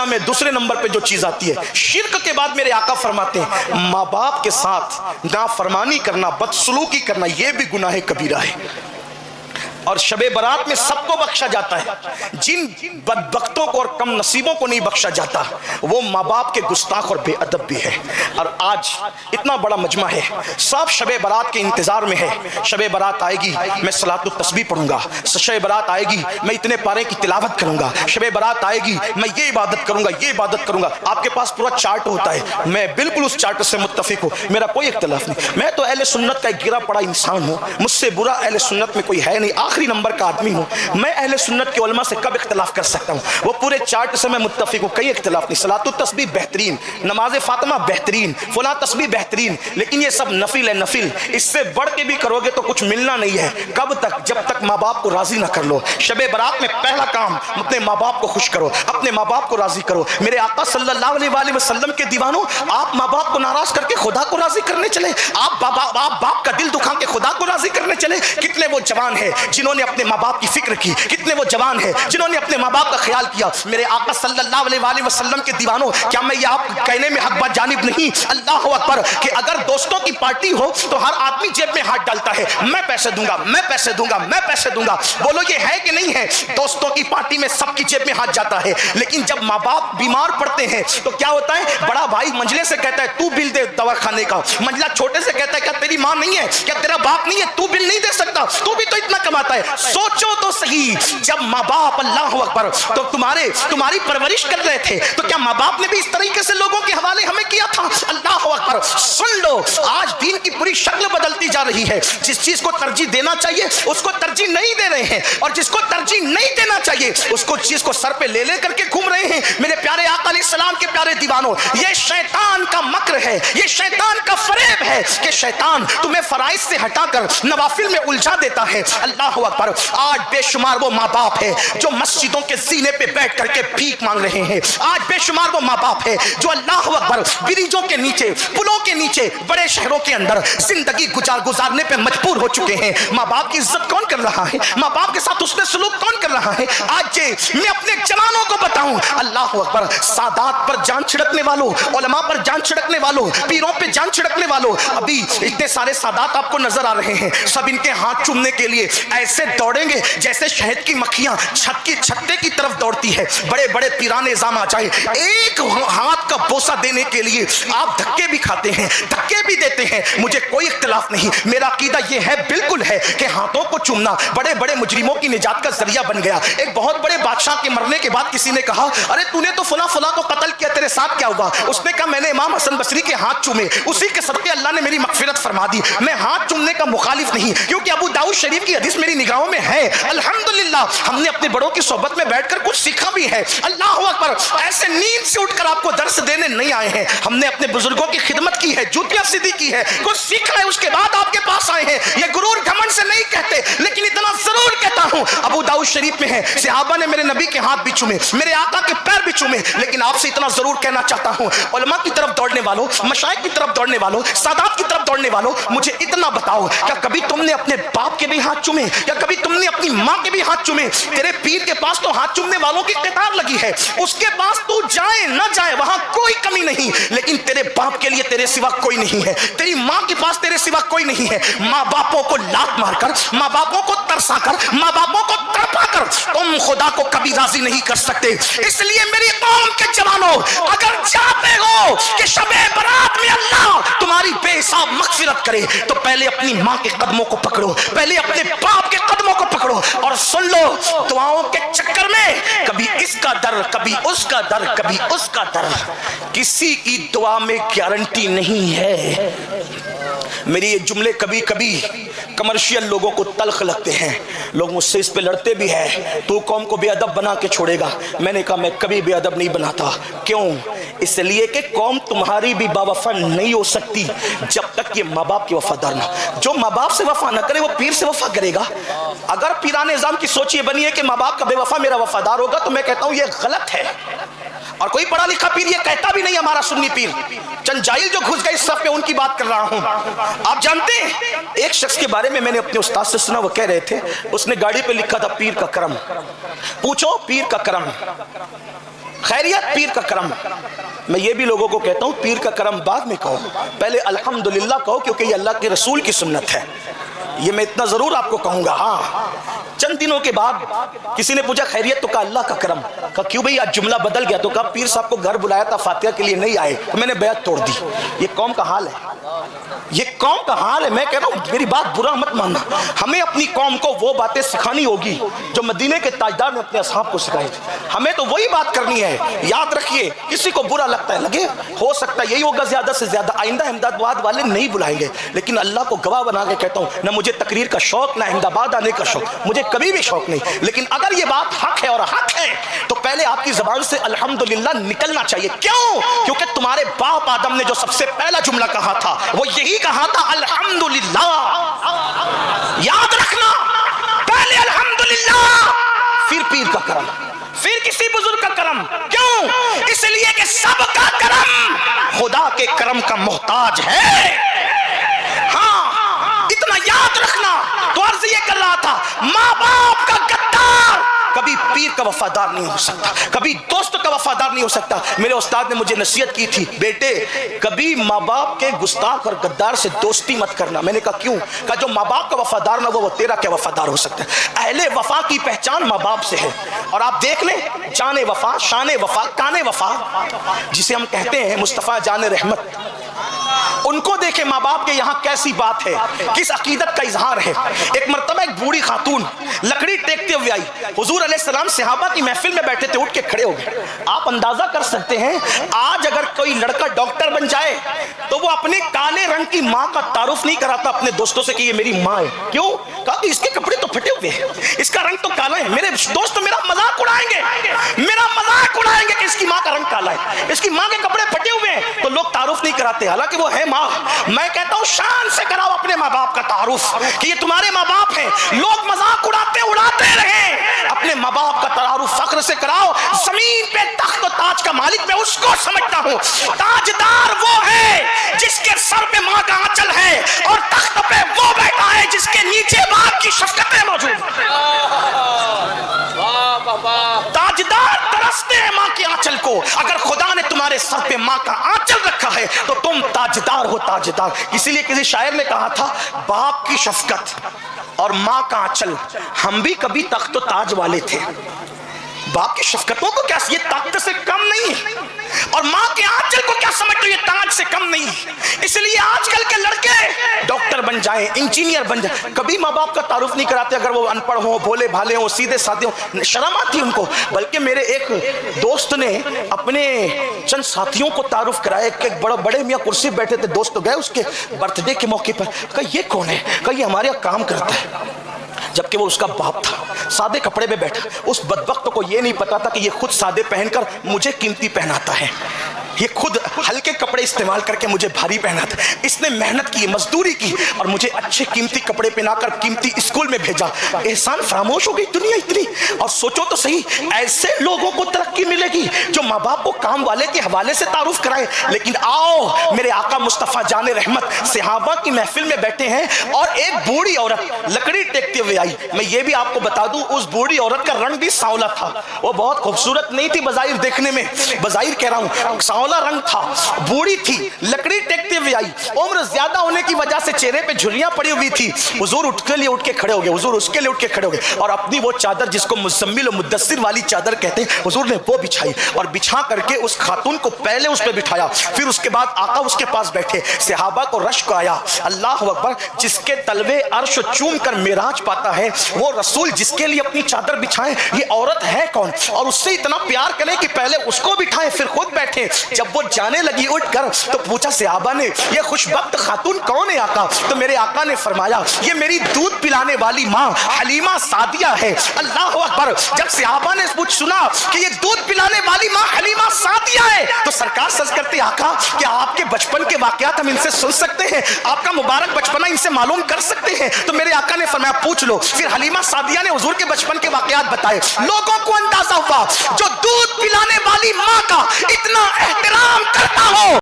दुनिया में दूसरे नंबर पे जो चीज आती है शिर्क के बाद मेरे आका फरमाते हैं माँ बाप के साथ नाफरमानी करना, बदसलूकी करना, यह भी गुनाह कबीरा है। और शबे बरात में सबको बख्शा जाता है, जिन बदबख्तों को और कम नसीबों को नहीं बख्शा जाता वो माँ बाप के गुस्ताख और बेअदब भी है। और आज इतना बड़ा मजमा है, सब शबे बरात के इंतजार में है। शबे बरात आएगी मैं सलातुत तस्बीह पढ़ूंगा, शबे बरात आएगी मैं इतने पारे की तिलावत करूंगा, शबे बरात आएगी मैं ये इबादत करूंगा, ये इबादत करूंगा। आपके पास पूरा चार्ट होता है, मैं बिल्कुल उस चार्ट से मुत्तफिक हूँ, मेरा कोई इख्तिलाफ नहीं। मैं तो अहले सुन्नत का एक गिरा पड़ा इंसान हूँ, मुझसे बुरा अहले सुन्नत में कोई है नहीं, आखिरी नंबर का आदमी हूं। मैं अहले सुन्नत के उलमा से कब इख्तिलाफ कर सकता हूं? वो पूरे चार्ट से मैं मुत्तफिक हूं, कई इख्तिलाफ नहीं। सलातुत तस्बीह बेहतरीन, नमाज फातिमा बेहतरीन, फुला तस्बीह बेहतरीन, लेकिन ये सब नफिल है। नफिल इससे बढ़ के भी करोगे तो कुछ मिलना नहीं है। कब तक? जब तक माँ बाप को राजी ना कर लो। शबे बरात में पहला काम अपने माँ बाप को खुश करो, अपने माँ बाप को राजी करो। मेरे आका सल्लल्लाहु अलैहि वसल्लम के दीवानों, आप माँ बाप को नाराज करके खुदा को राजी करने चले, आप बाप का दिल दुखा के खुदा को राजी करने चले। कितने वो जवान है जिन्होंने अपने माँ बाप की फिक्र की, कितने वो जवान है जिन्होंने अपने माँ बाप का ख्याल किया। मेरे आका सल्लल्लाहु अलैहि वसल्लम के दीवानों, क्या मैं ये आप कहने में हक बात जानिब नहीं, अल्लाह अकबर, कि अगर दोस्तों की पार्टी हो तो हर आदमी जेब में हाथ डालता है, मैं पैसे दूंगा, मैं पैसे दूंगा, मैं पैसे दूंगा। बोलो ये है कि नहीं है? दोस्तों की पार्टी में सबकी जेब में हाथ जाता है, लेकिन जब माँ बाप बीमार पड़ते हैं तो क्या होता है? बड़ा भाई मंझले से कहता है तू बिल दे दवा खाने का, मंझला छोटे से कहता है क्या तेरी माँ नहीं है, क्या तेरा बाप नहीं है, तू बिल नहीं दे सकता, तू भी तो इतना कमाता है। सोचो तो सही, जब माँ बाप अल्लाह अकबर तो तुम्हारी परवरिश कर रहे थे तो क्या माँ बाप ने भी इस तरीके से लोगों के हवाले हमें किया था? अल्लाह अकबर। सुन लो, आज दीन की पूरी शक्ल बदलती जा रही है। जिस चीज को तरजीह देना चाहिए उसको तरजीह नहीं दे रहे हैं, और जिसको तरजीह नहीं देना चाहिए उसको चीज को सर पे ले करके घूम रहे हैं। मेरे प्यारे आका अलैहिस्सलाम के प्यारे दीवानों, ये शैतान का मक्र है, ये शैतान का फरेब है कि शैतान तुम्हें फराइज से हटाकर नवाफिल में उलझा देता है। अल्लाह अकबर। आज बेशुमार वो माँ बाप है जो मस्जिदों के सीने पे बैठ करके भीख मांग रहे हैं। आज बेशुमार वो माँ बाप है जो अल्लाह अकबर ब्रिजों के नीचे, पुलों के नीचे, बड़े शहरों के अंदर जिंदगी गुजारने पे मजबूर हो चुके हैं। माँ बाप की इज्जत कौन कर रहा है? माँ बाप के साथ उसने सलूक कौन कर रहा है? आज मैं अपने जवानों को बताऊं, अल्लाह अकबर, सादात पर जान छिड़कने वालों, उलमा पर जान छिड़कने वालों, पीरों पे जान छिड़कने वालों, अभी इतने सारे सादात आपको नजर आ रहे हैं, सब इनके हाथ चूमने के लिए ऐसे दौड़ेंगे जैसे शहद की मक्खियां छत्ते की तरफ दौड़ती है। बड़े बड़े पीराने निजाम आ जाए, एक हाथ का बोसा देने के लिए आप धक्के भी खाते हैं, धक्के भी देते हैं। मुझे कोई इख्तिलाफ नहीं, मेरा अकीदा यह है, बिल्कुल है कि हाथों को चूमना बड़े बड़े मुजरिमों की निजात का जरिया बन गया। एक बहुत बड़े बादशाह के मरने के बाद किसी ने कहा, अरे तूने तो फला फला को कत्ल किया, तेरे साथ क्या हुआ? उसने कहा मैंने इमाम हसन बसरी के हाथ चूमे, उसी के सदके अल्लाह ने मेरी मगफिरत फरमा दी। मैं हाथ चूमने का मुखालिफ नहीं, क्योंकि अबू दाऊद शरीफ की हदीस मेरी निगाहों में है। अल्हम्दुलिल्लाह, हमने अपने बड़ों की सोहबत में बैठकर कुछ सीखा भी है। अल्लाह अकबर। ऐसे नींद से उठकर आपको दर्स देने नहीं आए हैं, हमने अपने बुजुर्गों की खिदमत की है, जूतियां सीधी की है, कुछ सीखा है, उसके बाद आपके पास आए हैं। ये गुरूर घमंड से नहीं कहते, लेकिन इतना जरूर कहता हूं, अबू दाऊद शरीफ में है, सहाबा ने मेरे नबी के हाथ भी चूमे, मेरे आका के पैर भी चूमे। लेकिन आपसे इतना जरूर कहना चाहता हूं, उलमा की तरफ दौड़ने वालों, मशाइख की तरफ दौड़ने वालों, सादात की तरफ दौड़ने वालों, मुझे इतना बताओ, क्या कभी तुमने अपने बाप के भी हाथ चूमे? या कभी तुमने अपनी माँ के भी हाथ चूमे? तेरे पीर के पास तो हाथ चूमने वालों की कतार लगी है, उसके पास तू जाए ना जाए वहां कोई कमी नहीं, लेकिन तेरे बाप के लिए तेरे सिवा कोई नहीं है, तेरी माँ के पास तेरे सिवा कोई नहीं है। माँ बापों को लात मारकर, माँ बापों को तरसाकर, माँ बापों को तड़पाकर तुम खुदा को कभी राजी नहीं कर सकते। इसलिए मेरी कौम के जवानों, अगर चाहते हो कि शबे बरात में अल्लाह तुम्हारी बेहिसाब मगफिरत करे, तो पहले अपनी माँ के कदमों को पकड़ो, पहले अपने बाप के कदमों को पकड़ो, और सुन लो, दुआओं के चक्कर में कभी इसका दर, कभी उसका दर, कभी उसका दर, किसी की दुआ में गारंटी नहीं है। मेरे ये जुमले कभी कभी कमर्शियल लोगों को तल्ख लगते हैं, लोग मुझसे इस पे लड़ते भी हैं, तू कौम को बेअदब बना के छोड़ेगा। मैंने कहा मैं कभी बेअदब नहीं बनाता। क्यों? इसलिए कि कौम तुम्हारी भी बावफा नहीं हो सकती जब तक ये माँ बाप की वफादार ना। जो माँ बाप से वफा ना करे वो पीर से वफा करेगा। अगर पीराने निजाम की सोच ये बनी है कि माँ बाप का बेवफा मेरा वफादार होगा, तो मैं कहता हूं ये गलत है। और कोई पढ़ा लिखा पीर ये कहता भी नहीं, हमारा सुन्नी पीर, चंद जाहिल जो घुस गए इस सब पे उनकी बात कर रहा हूं। आप जानते हैं, एक शख्स के बारे में मैंने अपने उस्ताद से सुना, वो कह रहे थे, उसने गाड़ी पे लिखा था पीर का करम। पूछो पीर का करम। खैरियत, पीर का करम। मैं ये भी लोगों को कहता हूँ पीर का करम बाद में कहो, पहले अल्हम्दुलिल्लाह कहो, क्योंकि ये अल्लाह के रसूल की सुन्नत है। ये मैं इतना जरूर आपको कहूंगा। हाँ, चंद दिनों के बाद किसी ने पूछा खैरियत, तो कहा अल्लाह का करम। कहा क्यों भाई, आज जुमला बदल गया? तो कहा पीर साहब को घर बुलाया था, फातिहा के लिए नहीं आए, तो मैंने बैत तोड़ दी। ये कौम का हाल है, ये कौम का हाल है। मैं कह रहा हूं, मेरी बात बुरा मत मानना, हमें अपनी कौम को वो बातें सिखानी होगी जो मदीने के ताजदार ने अपने असहाब को सिखाई। हमें तो वही बात करनी है। याद रखिए, किसी को बुरा लगता है लगे, हो सकता है यही होगा ज्यादा से ज्यादा। आइंदा अहमदाबाद वाले नहीं बुलाएंगे, लेकिन अल्लाह को गवाह बना के कहता हूं, ना मुझे तकरीर का शौक, ना अहमदाबाद आने का शौक, मुझे कभी भी शौक नहीं। लेकिन अगर ये बात हक है और हक है, तो पहले आपकी जबान से अल्हम्दुलिल्लाह निकलना चाहिए। क्यों? क्योंकि तुम्हारे बाप आदम ने जो सबसे पहला जुमला कहा था वो यही कहा था, अल्हम्दुलिल्लाह। याद रखना, पहले अल्हम्दुलिल्लाह, फिर पीर का करम, फिर किसी बुजुर्ग का करम। क्यों? इसलिए कि सबका करम खुदा के करम का मोहताज है। हाँ, इतना याद रखना। तो अर्ज ये कर रहा था, माँ बाप का गद्दार कभी पीर का वफादार नहीं हो सकता, कभी दोस्त का वफादार नहीं हो सकता। मेरे उस्ताद ने मुझे नसीहत की थी, बेटे कभी माँ बाप के गुस्ताख और गद्दार से दोस्ती मत करना। मैंने कहा क्यों? कहा जो माँ बाप का वफादार ना वो तेरा क्या वफादार हो सकता है। अहले वफा की पहचान माँ बाप से है। और आप देख लें, जाने वफा, शाने वफा, काने वफा जिसे हम कहते हैं, मुस्तफ़ा जाने रहमत, उनको देखे माँ बाप के यहाँ कैसी बात है, किस अकीदत का इजहार है। एक मर्तबा एक बूढ़ी खातून लकड़ी टेकते हुए आई, हुजूर अलैहिस्सलाम सहाबा की महफिल में बैठे थे, उठ के खड़े हो गए। आप अंदाजा कर सकते हैं, आज अगर कोई लड़का डॉक्टर बन जाए तो वो अपने काले रंग की माँ का तारुफ नहीं कराता अपने दोस्तों से कि ये मेरी माँ है। क्यों? कहा कि इसके कपड़े तो फटे हुए हैं, इसका रंग तो काला है, मेरे दोस्त मेरा मजाक उड़ाएंगे, मेरा मजाक उड़ाएंगे कि इसकी माँ का रंग काला है, इसकी माँ के कपड़े फटे हुए हैं, तो लोग तारुफ नहीं कराते, हालांकि वो है माँ। मैं कहता हूं शान से कराओ अपने माँ बाप का तारुफ कि ये तुम्हारे माँ बाप हैं। लोग मजाक उड़ाते रहे, अपने माँ बाप का तारुफ फख्र से कराओ। जमीन पे तख्त ताज का मालिक मैं उसको समझता हूं, ताजदार वो है जिसके सर पे माँ का आंचल है, और तख्त पे वो बैठा है जिसके नीचे बाप की शफ़क़तें मौजूद। ताजदार तरसते हैं माँ के आंचल को। अगर खुदा ने तुम्हारे सर पे माँ का आंचल रखा है तो तुम ताजदार हो, ताजदार। इसीलिए किसी शायर ने कहा था, बाप की शफ़क़त और माँ का आंचल, हम भी कभी तख्त ताज वाले थे। बाप की शफ़क़तों को क्या, ये ताकत से कम नहीं, और माँ के आंचल को क्या समझते हो, ये ताज से कम नहीं। इसलिए आजकल के लड़के डॉक्टर बन जाएं, इंजीनियर बन जाएं, कभी माँ बाप का तारुफ नहीं कराते। अगर वो अनपढ़ हो, भोले भाले हो, सीधे साधे हो, शर्म आती है उनको। बल्कि मेरे एक दोस्त ने अपने चंद साथियों को तारुफ कराया कि बड़े मियाँ कुर्सी बैठे थे, दोस्त गए उसके बर्थडे के मौके पर, कहा ये कौन है? कहा ये हमारे यहाँ काम करता है, जबकि वो उसका बाप था। सादे कपड़े में बैठा, उस बदबख्त को ये नहीं पता था कि ये खुद सादे पहनकर मुझे कीमती पहनाता है, ये खुद हल्के कपड़े इस्तेमाल करके मुझे भारी पहनाता। इसने मेहनत की, मजदूरी की, और मुझे अच्छे कीमती कपड़े पहनाकर कीमती स्कूल में भेजा। एहसान फरामोश हो गई दुनिया इतनी। और सोचो तो सही, ऐसे लोगों को तरक्की मिलेगी जो माँ बाप को काम वाले के हवाले से तारुफ कराए। लेकिन आओ, मेरे आका मुस्तफ़ा जाने रहमत सहाबा की महफिल में बैठे हैं, और एक बूढ़ी औरत लकड़ी टेकते हुए आई। मैं ये भी आपको बता दूं, उस बूढ़ी औरत का रंग भी सांवला था। वो बहुत खूबसूरत नहीं थी बज़ाहिर देखने में, बज़ाहिर कह रहा हूं, सांवला रंग था, बूढ़ी थी, लकड़ी टेकते हुए आई। उम्र ज्यादा होने की वजह से चेहरे पे झुर्रियां पड़ी हुई थी। हुजूर उठ के खड़े हो गए, हुजूर उसके लिए उठ के खड़े हो गए, और अपनी वो चादर जिसको मुज़म्मिल और मुद्दस्सिर वाली चादर कहते हैं, हुजूर ने वो बिछाई, और बिछा करके उस खातून को पहले उस पर बिठाया। फिर उसके बाद आका उसके पास बैठे। सहाबा को रश्क आया, अल्लाह अकबर, जिसके तलवे अर्श चूम कर मेराज पाता है वो रसूल जिसके लिए अपनी चादर बिछाए, ये औरत है कौन? और उससे इतना प्यार करें कि पहले उसको बिठाए फिर खुद बैठे। जब वो जाने लगी उठकर, तो पूछा सहाबा ने, ये खुशबख्त खातून कौन है आका? तो मेरे आका ने फरमाया, ये मेरी दूध पिलाने वाली माँ हलीमा सादिया है। अल्लाह अकबर। जब सहाबा ने कुछ सुना कि ये दूध पिलाने वाली माँ हलीमा सादिया है, तो सरकार सच करते, आका क्या आपके बचपन के वाकयात हम इनसे सुन सकते हैं? आपका मुबारक बचपना इनसे मालूम कर सकते हैं? तो मेरे आका ने फरमाया, पूछ लो। फिर हलीमा सादिया ने हुजूर के बचपन के वाकयात बताए। लोगों को अंदाजा हुआ, जो दूध पिलाने वाली माँ का इतना एहतराम करता हो